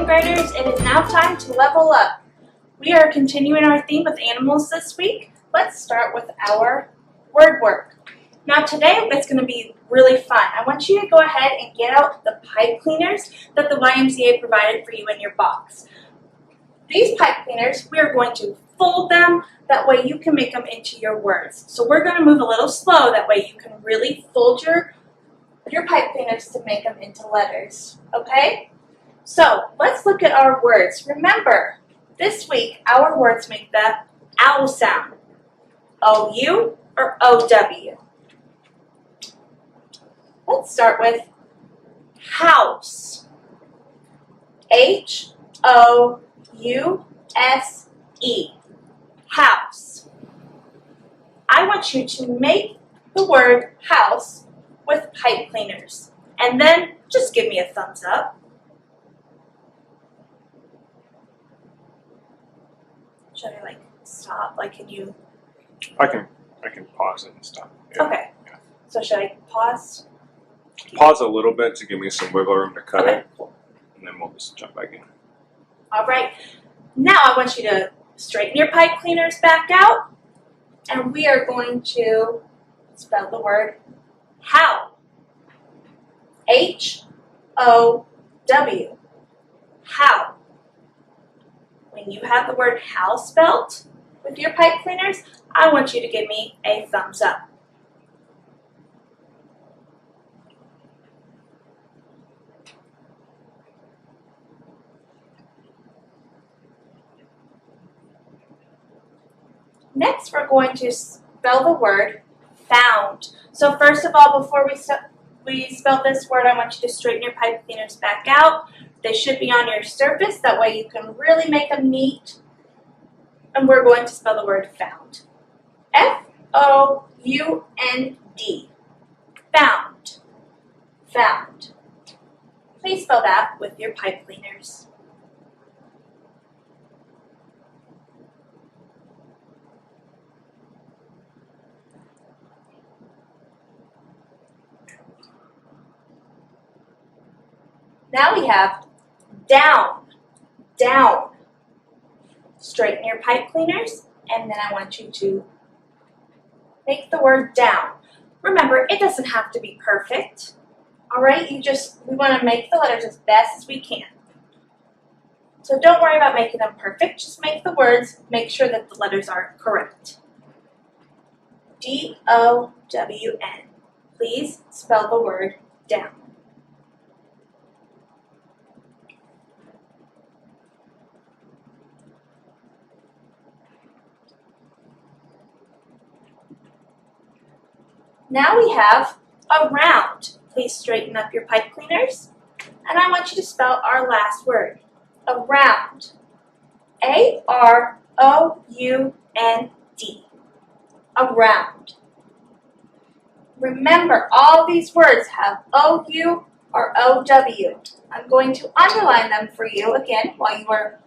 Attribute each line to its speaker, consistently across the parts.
Speaker 1: second graders, it is now time to level up. We are continuing our theme with animals this week. Let's start with our word work. Now today it's going to be really fun. I want you to go ahead and get out the pipe cleaners that the YMCA provided for you in your box. These pipe cleaners, we are going to fold them, that way you can make them into your words. So we're going to move a little slow, that way you can really fold your pipe cleaners to make them into letters, okay? So let's look at our words. Remember, this week our words make the owl sound. O-U or O-W. Let's start with house. H-O-U-S-E. House. I want you to make the word house with pipe cleaners. And then just give me a thumbs up. Should I stop? Can you?
Speaker 2: I can pause it and stop. Yeah.
Speaker 1: Okay.
Speaker 2: Yeah.
Speaker 1: So should I pause?
Speaker 2: Pause a little bit to give me some wiggle room to cut
Speaker 1: Okay,
Speaker 2: it,
Speaker 1: cool.
Speaker 2: and then we'll just jump back in.
Speaker 1: All right. Now I want you to straighten your pipe cleaners back out, and we are going to spell the word how. H-O-W. How. When you have the word how spelled with your pipe cleaners, I want you to give me a thumbs up. Next, we're going to spell the word found. So first of all, before we spell this word, I want you to straighten your pipe cleaners back out. They should be on your surface, that way you can really make them neat. And we're going to spell the word found. F-O-U-N-D. Found. Found. Please spell that with your pipe cleaners. Now we have down, down. Straighten your pipe cleaners, and then I want you to make the word down. Remember, it doesn't have to be perfect. All right, we want to make the letters as best as we can. So don't worry about making them perfect. Just make the words, make sure that the letters are correct. D-O-W-N. Please spell the word down. Now we have around. Please straighten up your pipe cleaners. And I want you to spell our last word, around. A-R-O-U-N-D. Around. Remember, all these words have O-U or O-W. I'm going to underline them for you again while you are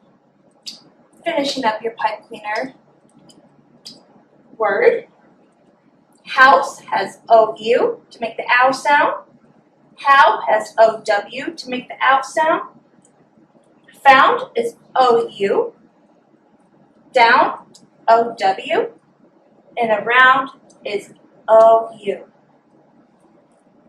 Speaker 1: finishing up your pipe cleaner word. House has O-U to make the ow sound. How has O-W to make the ow sound. Found is O-U. Down, O-W. And around is O-U.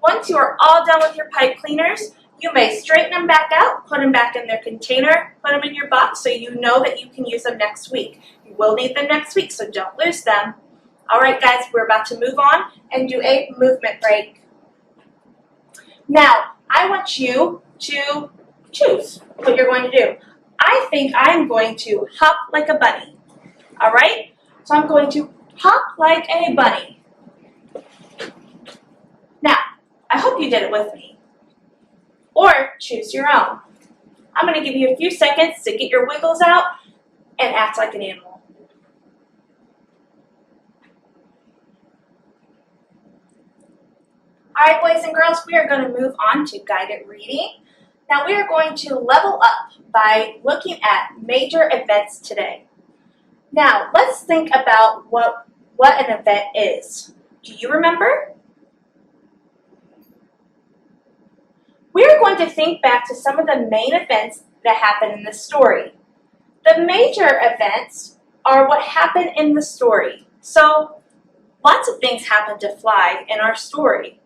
Speaker 1: Once you are all done with your pipe cleaners, you may straighten them back out, put them back in their container, put them in your box so you know that you can use them next week. You will need them next week, so don't lose them. All right, guys, we're about to move on and do a movement break. Now, I want you to choose what you're going to do. I think I'm going to hop like a bunny. All right? So I'm going to hop like a bunny. Now, I hope you did it with me. Or choose your own. I'm going to give you a few seconds to get your wiggles out and act like an animal. All right, boys and girls, we are going to move on to guided reading. Now we are going to level up by looking at major events today. Now, let's think about what an event is. Do you remember? We are going to think back to some of the main events that happen in the story. The major events are what happen in the story. So lots of things happen to Fly in our story.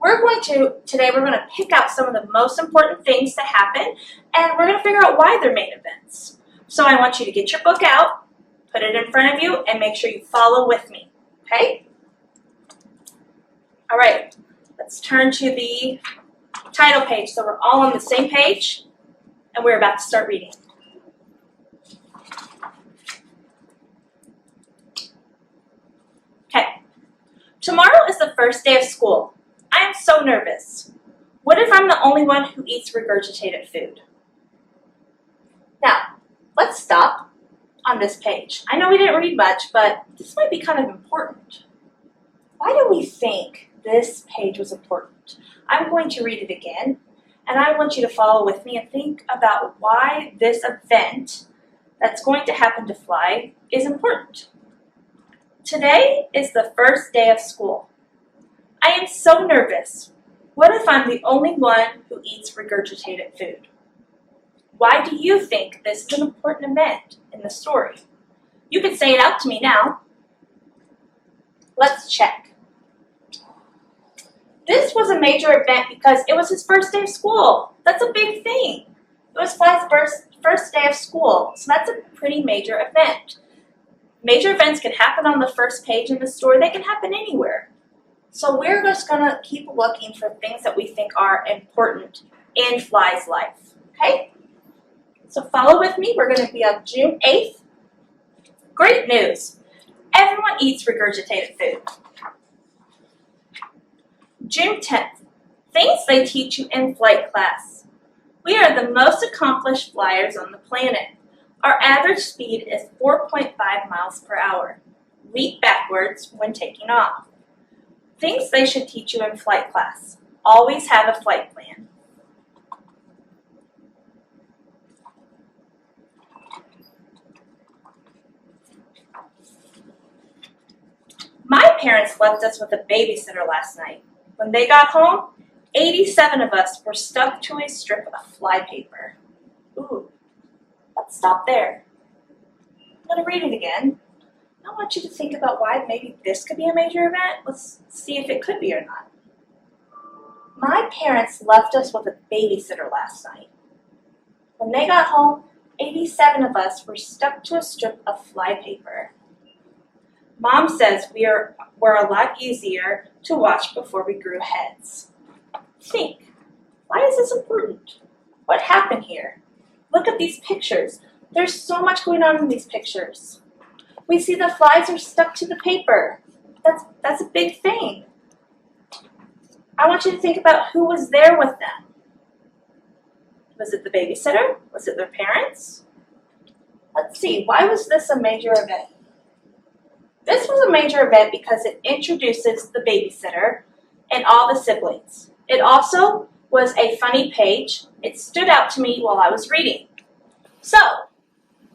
Speaker 1: Today we're going to pick out some of the most important things to happen, and we're going to figure out why they're main events. So I want you to get your book out, put it in front of you, and make sure you follow with me, okay? All right, let's turn to the title page so we're all on the same page, and we're about to start reading. Okay, tomorrow is the first day of school. I am so nervous. What if I'm the only one who eats regurgitated food? Now, let's stop on this page. I know we didn't read much, but this might be kind of important. Why do we think this page was important? I'm going to read it again, and I want you to follow with me and think about why this event that's going to happen to Fly is important. Today is the first day of school. I am so nervous. What if I'm the only one who eats regurgitated food? Why do you think this is an important event in the story? You can say it out to me now. Let's check. This was a major event because it was his first day of school. That's a big thing. It was Fly's first day of school, so that's a pretty major event. Major events can happen on the first page in the story. They can happen anywhere. So we're just going to keep looking for things that we think are important in Fly's life, okay? So follow with me. We're going to be on June 8th. Great news. Everyone eats regurgitated food. June 10th. Things they teach you in flight class. We are the most accomplished flyers on the planet. Our average speed is 4.5 miles per hour. Leap backwards when taking off. Things they should teach you in flight class. Always have a flight plan. My parents left us with a babysitter last night. When they got home, 87 of us were stuck to a strip of flypaper. Ooh, let's stop there. I'm going to read it again. I want you to think about why maybe this could be a major event. Let's see if it could be or not. My parents left us with a babysitter last night. When they got home, 87 of us were stuck to a strip of flypaper. Mom says were a lot easier to watch before we grew heads. Think, why is this important? What happened here? Look at these pictures. There's so much going on in these pictures. We see the flies are stuck to the paper. That's a big thing. I want you to think about who was there with them. Was it the babysitter? Was it their parents? Let's see, why was this a major event? This was a major event because it introduces the babysitter and all the siblings. It also was a funny page. It stood out to me while I was reading. So,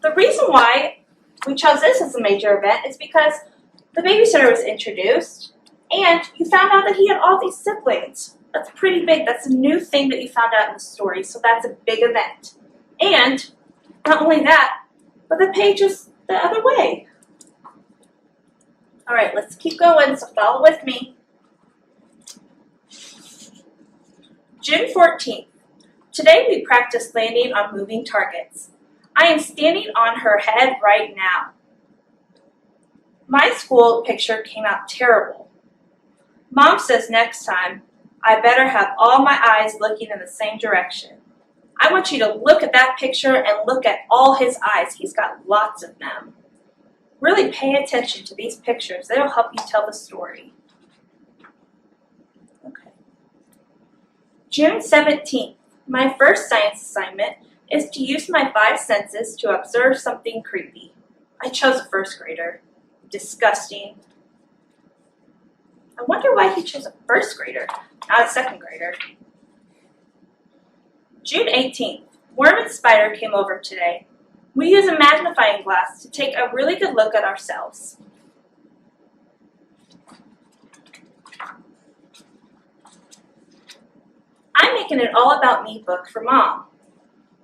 Speaker 1: the reason why we chose this as a major event is because the babysitter was introduced and you found out that he had all these siblings. That's pretty big. That's a new thing that you found out in the story, so that's a big event. And not only that, but the page is the other way. All right, let's keep going, so follow with me. June 14th. Today we practiced landing on moving targets. I am standing on her head right now. My school picture came out terrible. Mom says next time, I better have all my eyes looking in the same direction. I want you to look at that picture and look at all his eyes. He's got lots of them. Really pay attention to these pictures. They'll help you tell the story. Okay. June 17th. My first science assignment is to use my 5 senses to observe something creepy. I chose a first grader. Disgusting. I wonder why he chose a first grader, not a second grader. June 18th. Worm and Spider came over today. We use a magnifying glass to take a really good look at ourselves. I'm making an All About Me book for Mom.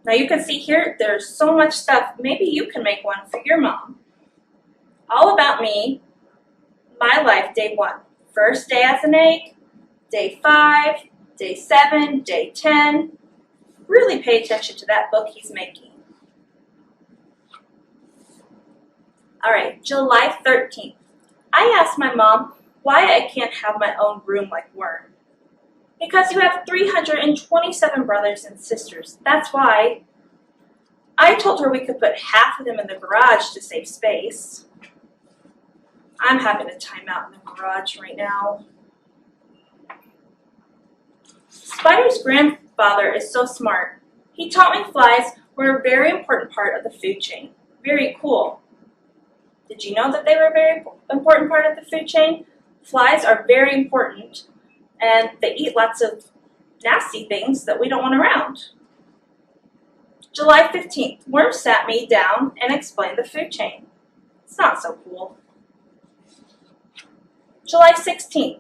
Speaker 1: Now you can see here, there's so much stuff. Maybe you can make one for your mom. All about me, my life, day 1. First day as an egg, day 5, day 7, day 10. Really pay attention to that book he's making. All right, July 13th. I asked my mom why I can't have my own room like Worm. Because you have 327 brothers and sisters. That's why. I told her we could put half of them in the garage to save space. I'm having a timeout in the garage right now. Spider's grandfather is so smart. He taught me flies were a very important part of the food chain. Very cool. Did you know that they were a very important part of the food chain? Flies are very important, and they eat lots of nasty things that we don't want around. July 15th, Worm sat me down and explained the food chain. It's not so cool. July 16th,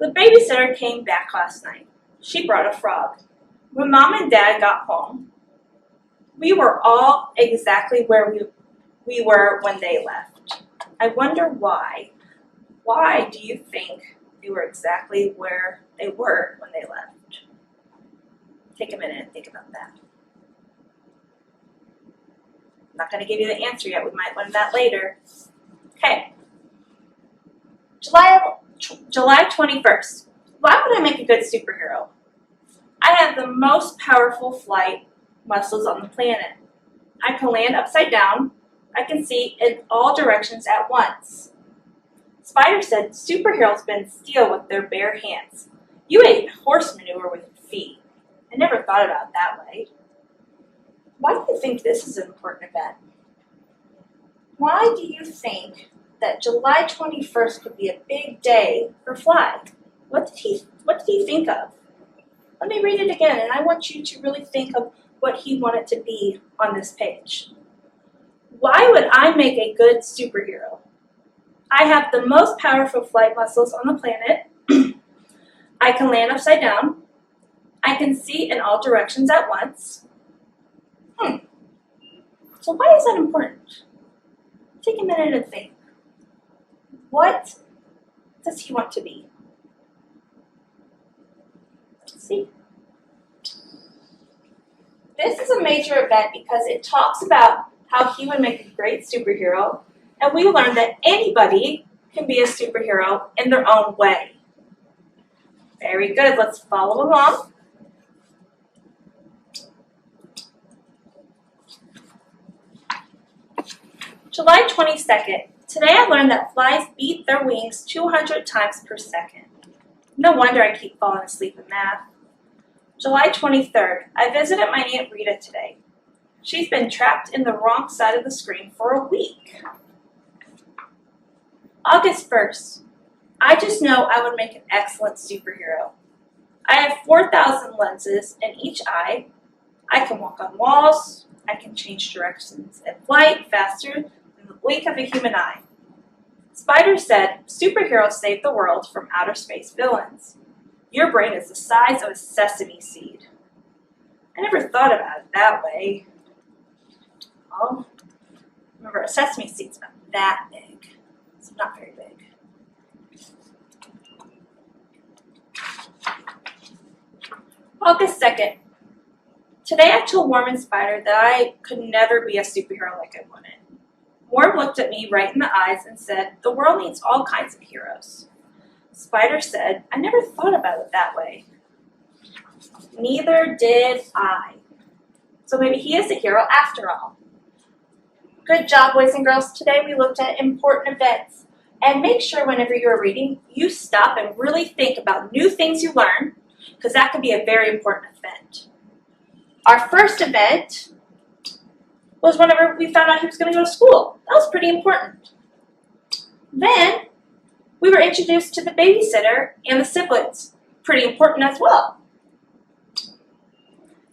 Speaker 1: the babysitter came back last night. She brought a frog. When Mom and Dad got home, we were all exactly where we were when they left. I wonder why. Why do you think they were exactly where they were when they left? Take a minute and think about that. I'm not going to give you the answer yet. We might learn that later. Okay. July 21st. Why would I make a good superhero? I have the most powerful flight muscles on the planet. I can land upside down. I can see in all directions at once. Spider said superheroes bend steel with their bare hands. You ate horse manure with your feet. I never thought about it that way. Why do you think this is an important event? Why do you think that July 21st would be a big day for Fly? What did he think of? Let me read it again, and I want you to really think of what he wanted to be on this page. Why would I make a good superhero? I have the most powerful flight muscles on the planet. I can land upside down. I can see in all directions at once. So why is that important? Take a minute and think. What does he want to be? Let's see. This is a major event because it talks about how he would make a great superhero, and we learned that anybody can be a superhero in their own way. Very good. Let's follow along. July 22nd. Today I learned that flies beat their wings 200 times per second. No wonder I keep falling asleep in math. July 23rd. I visited my Aunt Rita today. She's been trapped in the wrong side of the screen for a week. August 1st. I just know I would make an excellent superhero. I have 4,000 lenses in each eye. I can walk on walls. I can change directions in flight faster than the blink of a human eye. Spider said, superheroes save the world from outer space villains. Your brain is the size of a sesame seed. I never thought about it that way. Oh, remember, a sesame seed's about that big. It's not very big. August 2nd. Today I told Worm and Spider that I could never be a superhero like I wanted. Worm looked at me right in the eyes and said, the world needs all kinds of heroes. Spider said, I never thought about it that way. Neither did I. So maybe he is a hero after all. Good job, boys and girls. Today we looked at important events. And make sure whenever you're reading, you stop and really think about new things you learn, because that could be a very important event. Our first event was whenever we found out he was going to go to school. That was pretty important. Then we were introduced to the babysitter and the siblings. Pretty important as well.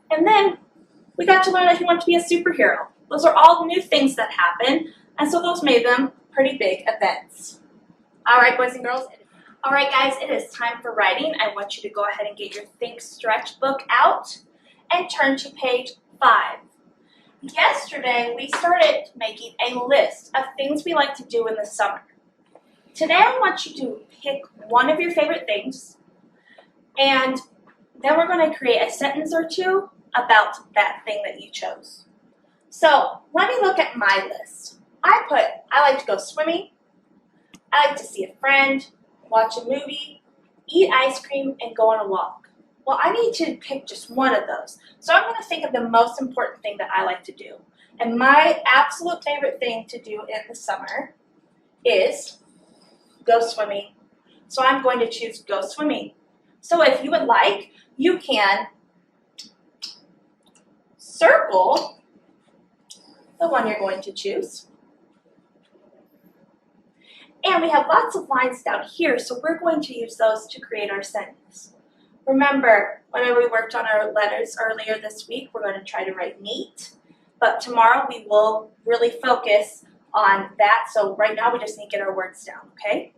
Speaker 1: And then we got to learn that he wanted to be a superhero. Those are all new things that happened, and so those made them pretty big events. All right, boys and girls. All right, guys, it is time for writing. I want you to go ahead and get your Think Stretch book out and turn to page 5. Yesterday, we started making a list of things we like to do in the summer. Today, I want you to pick one of your favorite things, and then we're going to create a sentence or two about that thing that you chose. So, let me look at my list. I like to go swimming, I like to see a friend, watch a movie, eat ice cream, and go on a walk. Well, I need to pick just one of those. So I'm going to think of the most important thing that I like to do. And my absolute favorite thing to do in the summer is go swimming. So I'm going to choose go swimming. So if you would like, you can circle the one you're going to choose. And we have lots of lines down here, so we're going to use those to create our sentence. Remember, whenever we worked on our letters earlier this week, we're going to try to write neat. But tomorrow we will really focus on that. So right now we just need to get our words down, okay?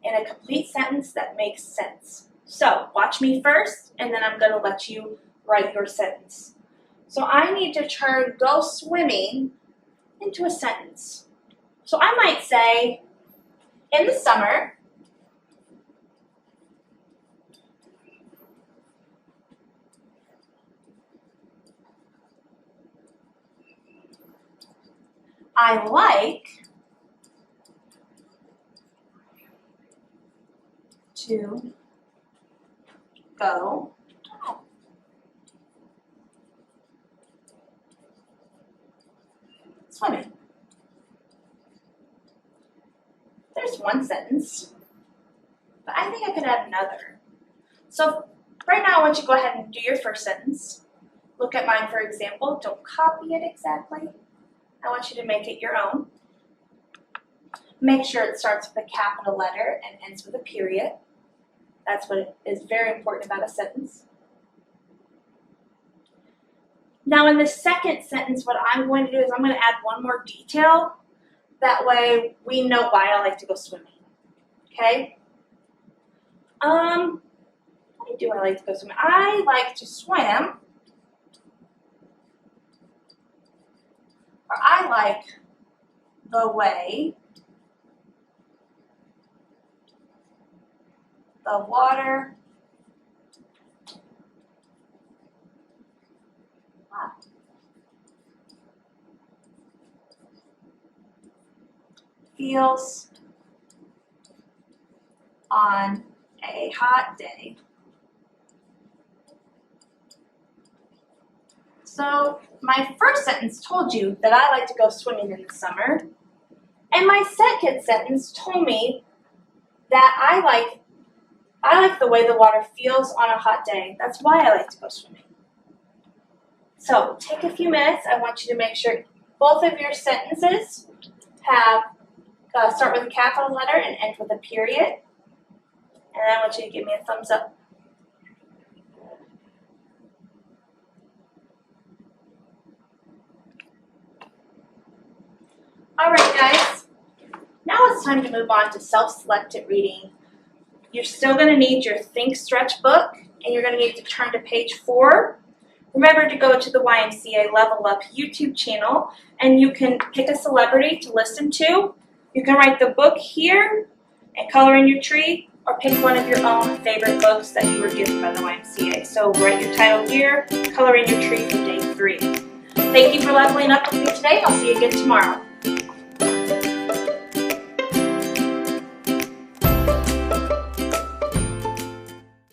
Speaker 1: In a complete sentence that makes sense. So watch me first, and then I'm going to let you write your sentence. So I need to turn go swimming into a sentence. So I might say, in the summer, I like to go swimming. There's one sentence, but I think I could add another. So right now I want you to go ahead and do your first sentence. Look at mine, for example. Don't copy it exactly. I want you to make it your own. Make sure it starts with a capital letter and ends with a period. That's what is very important about a sentence. Now in the second sentence, what I'm going to do is I'm going to add one more detail. That way we know why I like to go swimming. Okay? Why do I like to go swimming? I like to swim, or I like the way the water feels on a hot day. So my first sentence told you that I like to go swimming in the summer, and my second sentence told me that I like the way the water feels on a hot day. That's why I like to go swimming. So take a few minutes. I want you to make sure both of your sentences have start with a capital letter and end with a period. And I want you to give me a thumbs up. All right, guys. Now it's time to move on to self-selected reading. You're still going to need your Think Stretch book, and you're going to need to turn to page 4. Remember to go to the YMCA Level Up YouTube channel, and you can pick a celebrity to listen to. You can write the book here and color in your tree, or pick one of your own favorite books that you were given by the YMCA. So write your title here, color in your tree for day 3. Thank you for leveling up with me today. I'll see you again tomorrow.